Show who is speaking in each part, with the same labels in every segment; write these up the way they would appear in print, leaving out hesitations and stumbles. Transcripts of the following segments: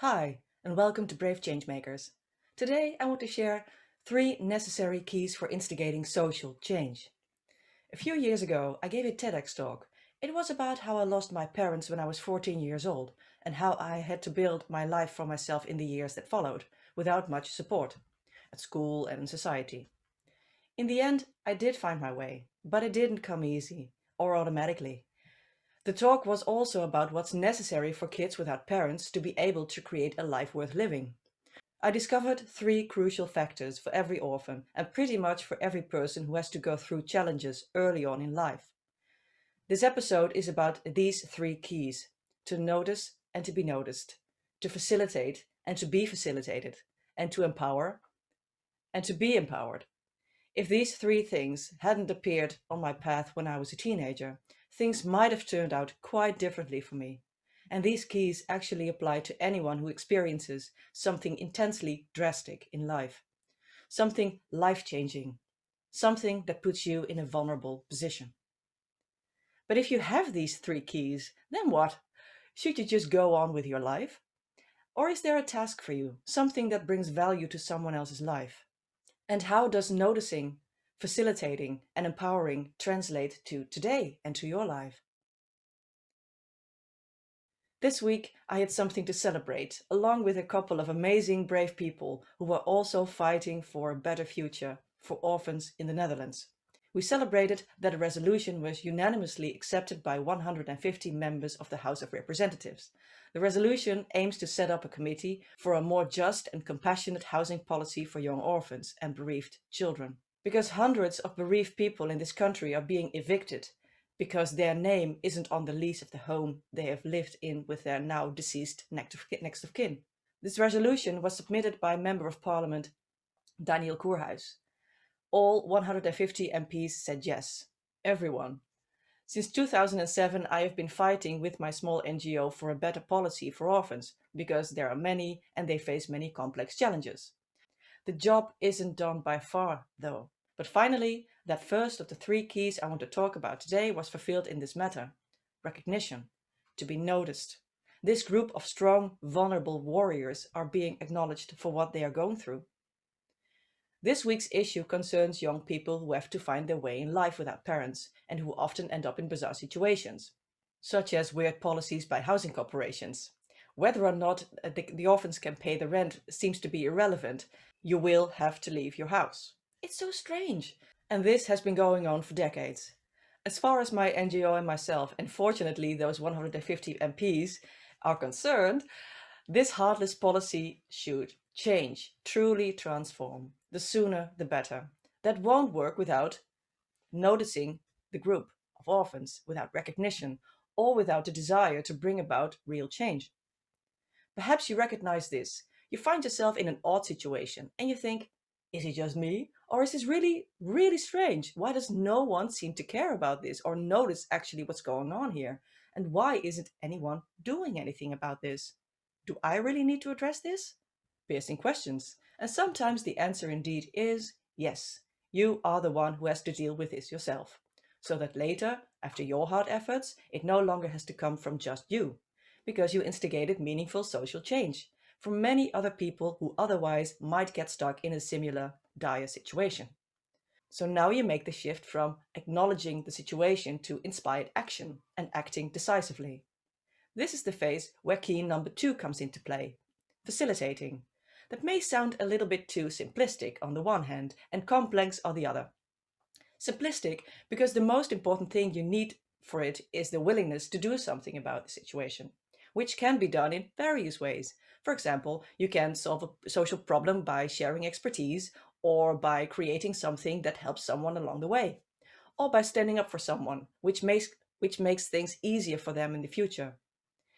Speaker 1: Hi, and welcome to Brave Changemakers. Today I want to share 3 necessary keys for instigating social change. A few years ago, I gave a TEDx talk. It was about how I lost my parents when I was 14 years old and how I had to build my life for myself in the years that followed, without much support, at school and in society. In the end, I did find my way, but it didn't come easy or automatically. The talk was also about what's necessary for kids without parents to be able to create a life worth living. I discovered 3 crucial factors for every orphan and pretty much for every person who has to go through challenges early on in life. This episode is about these 3 keys: to notice and to be noticed, to facilitate and to be facilitated, and to empower and to be empowered. If these 3 things hadn't appeared on my path when I was a teenager, things might have turned out quite differently for me. And these keys actually apply to anyone who experiences something intensely drastic in life, something life-changing, something that puts you in a vulnerable position. But if you have these 3 keys, then what? Should you just go on with your life? Or is there a task for you, something that brings value to someone else's life? And how does noticing, facilitating, and empowering translate to today and to your life? This week, I had something to celebrate, along with a couple of amazing, brave people who were also fighting for a better future for orphans in the Netherlands. We celebrated that a resolution was unanimously accepted by 150 members of the House of Representatives. The resolution aims to set up a committee for a more just and compassionate housing policy for young orphans and bereaved children. Because hundreds of bereaved people in this country are being evicted because their name isn't on the lease of the home they have lived in with their now deceased next of kin. This resolution was submitted by Member of Parliament Daniel Koerhuis. All 150 MPs said yes. Everyone. Since 2007, I have been fighting with my small NGO for a better policy for orphans, because there are many and they face many complex challenges. The job isn't done by far, though. But finally, that first of the 3 keys I want to talk about today was fulfilled in this matter: recognition, to be noticed. This group of strong, vulnerable warriors are being acknowledged for what they are going through. This week's issue concerns young people who have to find their way in life without parents and who often end up in bizarre situations, such as weird policies by housing corporations. Whether or not the orphans can pay the rent seems to be irrelevant. You will have to leave your house. It's so strange. And this has been going on for decades. As far as my NGO and myself, and fortunately those 150 MPs, are concerned, this heartless policy should change, truly transform. The sooner, the better. That won't work without noticing the group of orphans, without recognition, or without the desire to bring about real change. Perhaps you recognize this. You find yourself in an odd situation and you think, is it just me? Or is this really, really strange? Why does no one seem to care about this or notice actually what's going on here? And why isn't anyone doing anything about this? Do I really need to address this? Piercing questions. And sometimes the answer indeed is yes. You are the one who has to deal with this yourself. So that later, after your hard efforts, it no longer has to come from just you, because you instigated meaningful social change from many other people who otherwise might get stuck in a similar dire situation. So now you make the shift from acknowledging the situation to inspired action and acting decisively. This is the phase where key number 2 comes into play: facilitating. That may sound a little bit too simplistic on the one hand and complex on the other. Simplistic because the most important thing you need for it is the willingness to do something about the situation, which can be done in various ways. For example, you can solve a social problem by sharing expertise, or by creating something that helps someone along the way, or by standing up for someone, which makes things easier for them in the future.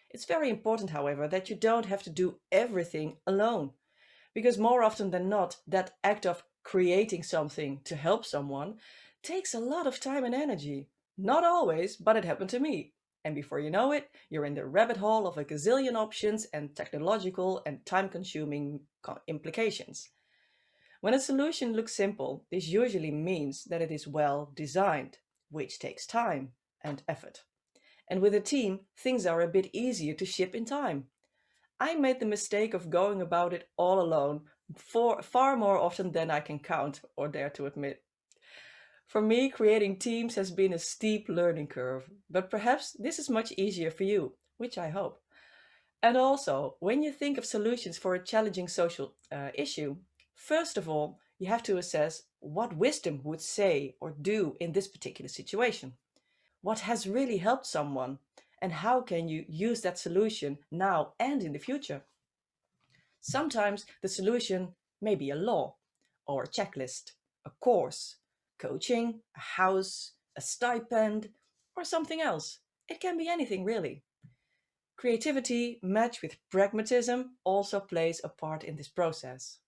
Speaker 1: It's very important, however, that you don't have to do everything alone, because more often than not, that act of creating something to help someone takes a lot of time and energy. Not always, but it happened to me. And before you know it, you're in the rabbit hole of a gazillion options and technological and time-consuming implications. When a solution looks simple, this usually means that it is well designed, which takes time and effort. And with a team, things are a bit easier to ship in time. I made the mistake of going about it all alone for far more often than I can count or dare to admit. For me, creating teams has been a steep learning curve, but perhaps this is much easier for you, which I hope. And also, when you think of solutions for a challenging social issue, first of all, you have to assess what wisdom would say or do in this particular situation. What has really helped someone, and how can you use that solution now and in the future? Sometimes the solution may be a law, or a checklist, a course, coaching, a house, a stipend, or something else. It can be anything really. Creativity matched with pragmatism also plays a part in this process.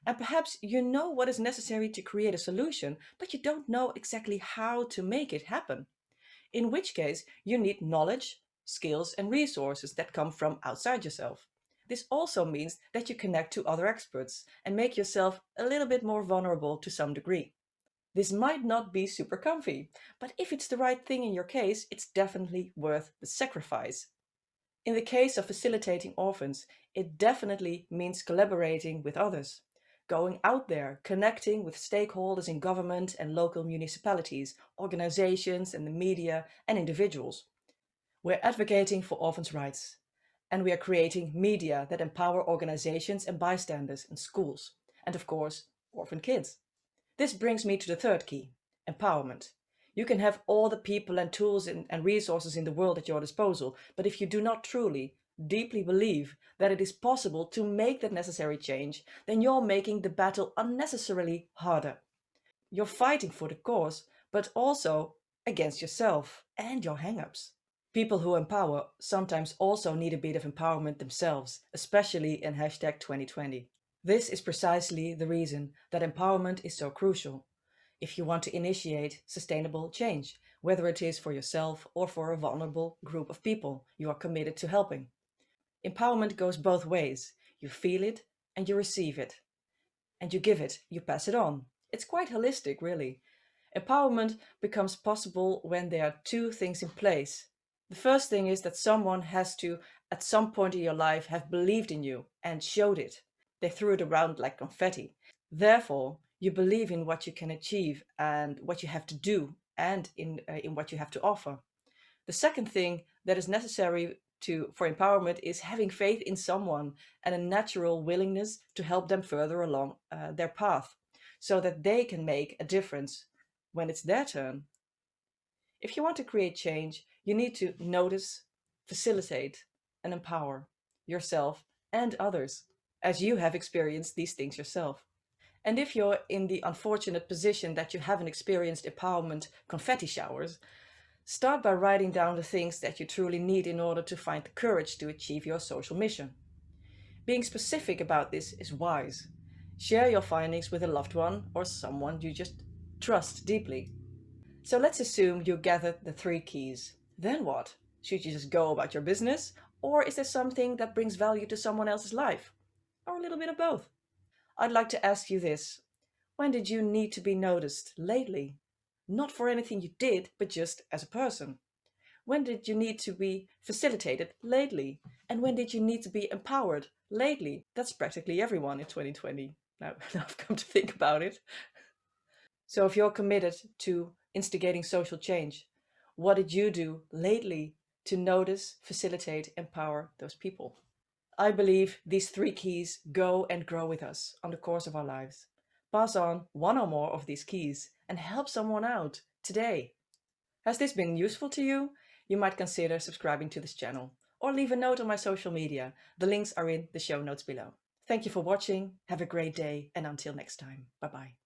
Speaker 1: And perhaps you know what is necessary to create a solution, but you don't know exactly how to make it happen. In which case, you need knowledge, skills, and resources that come from outside yourself. This also means that you connect to other experts and make yourself a little bit more vulnerable to some degree. This might not be super comfy, but if it's the right thing in your case, it's definitely worth the sacrifice. In the case of facilitating orphans, it definitely means collaborating with others, going out there, connecting with stakeholders in government and local municipalities, organizations and the media and individuals. We're advocating for orphans' rights, and we are creating media that empower organizations and bystanders in schools, and of course, orphan kids. This brings me to the third key, empowerment. You can have all the people and tools and resources in the world at your disposal, but if you do not truly, deeply believe that it is possible to make that necessary change, then you're making the battle unnecessarily harder. You're fighting for the cause, but also against yourself and your hang-ups. People who empower sometimes also need a bit of empowerment themselves, especially in hashtag 2020. This is precisely the reason that empowerment is so crucial. If you want to initiate sustainable change, whether it is for yourself or for a vulnerable group of people you are committed to helping. Empowerment goes both ways. You feel it and you receive it. And you give it, you pass it on. It's quite holistic, really. Empowerment becomes possible when there are two things in place. The first thing is that someone has to, at some point in your life, have believed in you and showed it. They threw it around like confetti. Therefore, you believe in what you can achieve and what you have to do and in what you have to offer. The second thing that is necessary for empowerment is having faith in someone and a natural willingness to help them further along their path so that they can make a difference when it's their turn. If you want to create change, you need to notice, facilitate, and empower yourself and others, as you have experienced these things yourself. And if you're in the unfortunate position that you haven't experienced empowerment confetti showers, start by writing down the things that you truly need in order to find the courage to achieve your social mission. Being specific about this is wise. Share your findings with a loved one or someone you just trust deeply. So let's assume you gathered the three keys. Then what? Should you just go about your business? Or is there something that brings value to someone else's life? Or a little bit of both? I'd like to ask you this. When did you need to be noticed lately? Not for anything you did, but just as a person. When did you need to be facilitated lately? And when did you need to be empowered lately? That's practically everyone in 2020. Now, now I've come to think about it. So if you're committed to instigating social change, what did you do lately to notice, facilitate, empower those people? I believe these three keys go and grow with us on the course of our lives. Pass on one or more of these keys and help someone out today. Has this been useful to you? You might consider subscribing to this channel or leave a note on my social media. The links are in the show notes below. Thank you for watching. Have a great day and until next time. Bye bye.